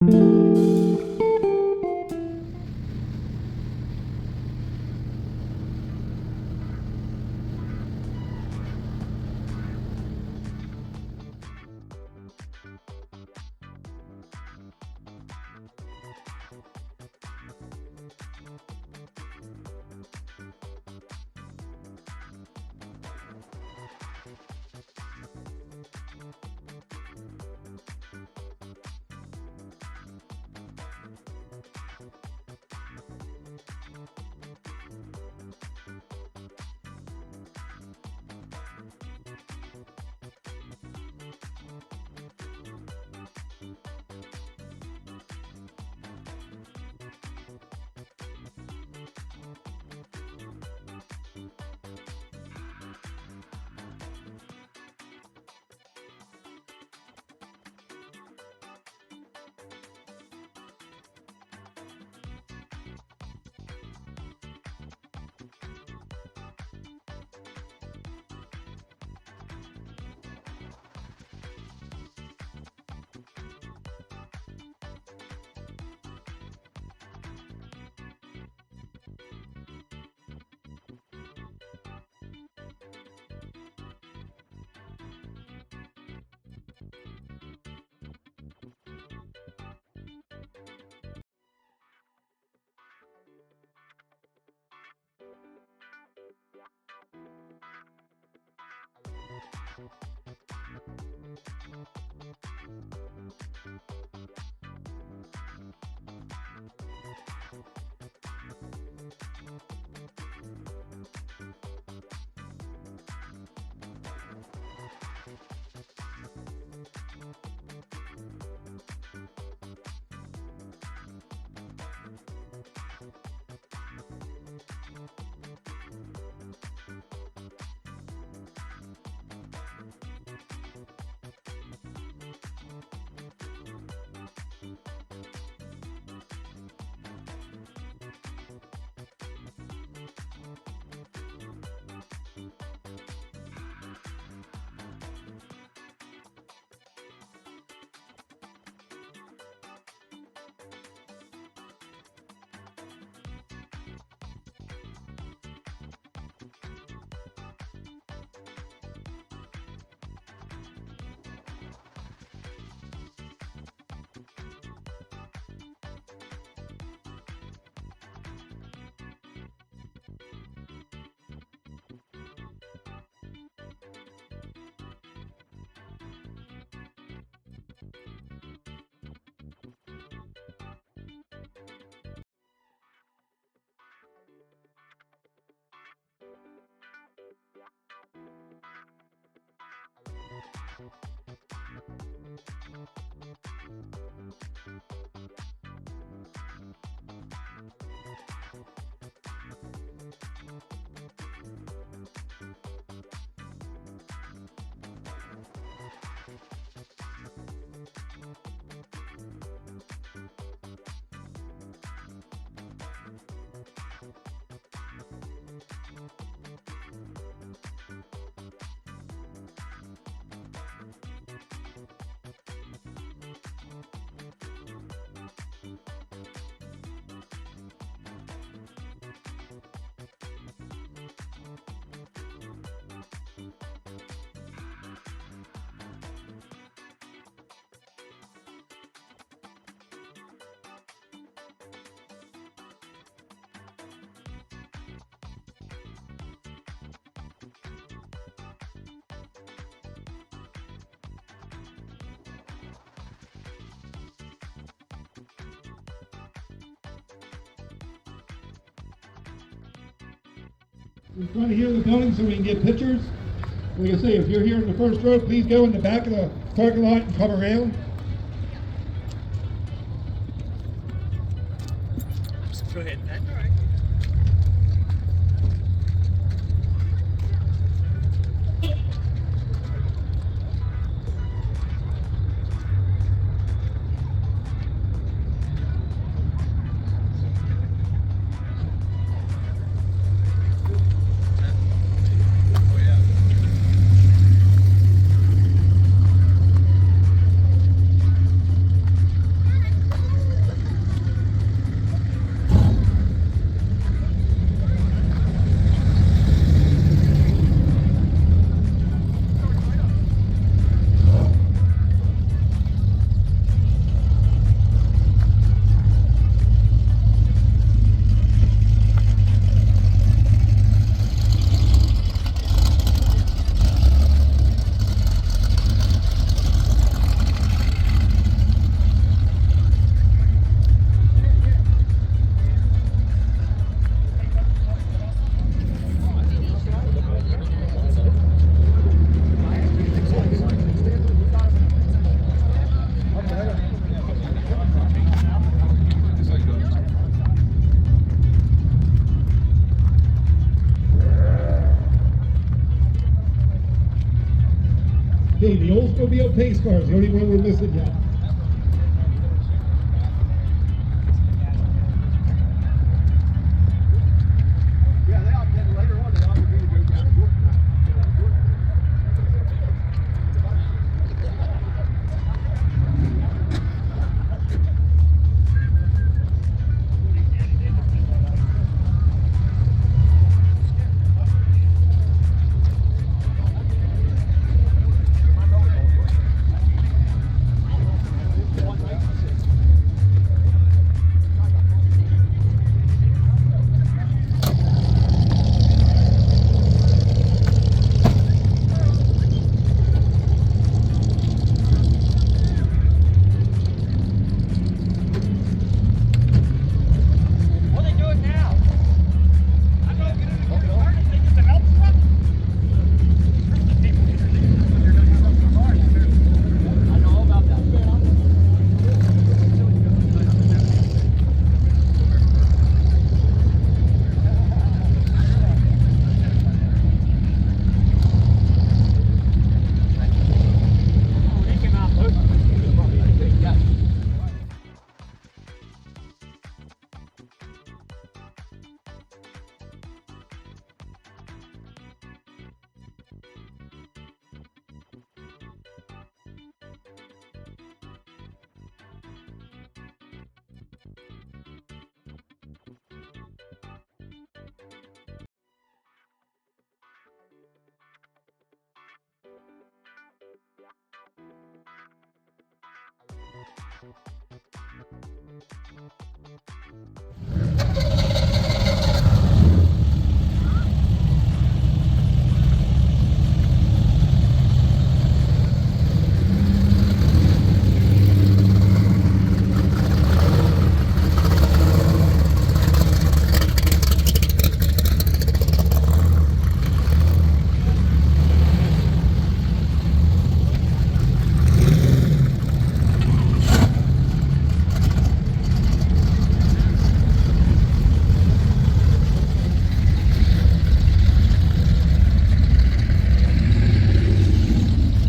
In front of here of the building so we can get pictures. Like I say, if you're here in the first row, please go in the back of the parking lot and come around. Go ahead, Pat. All right. Oldsmobile pace cars, the only one we're missing yet. Yeah, they opted later on. They opted me to go down to York. What are they doing now? I don't get in the car. They get the help truck. I know all about that. They came out. Yeah.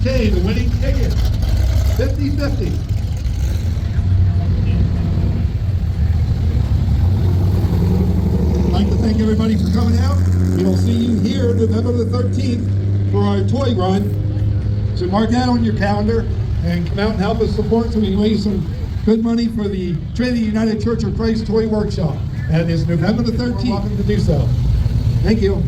Okay, the winning ticket, 50-50. I'd like to thank everybody for coming out. We'll see you here November the 13th for our toy run. So mark that on your calendar and come out and help us support so we can raise some good money for the Trinity United Church of Christ Toy Workshop. That is November the 13th. Welcome to do so. Thank you.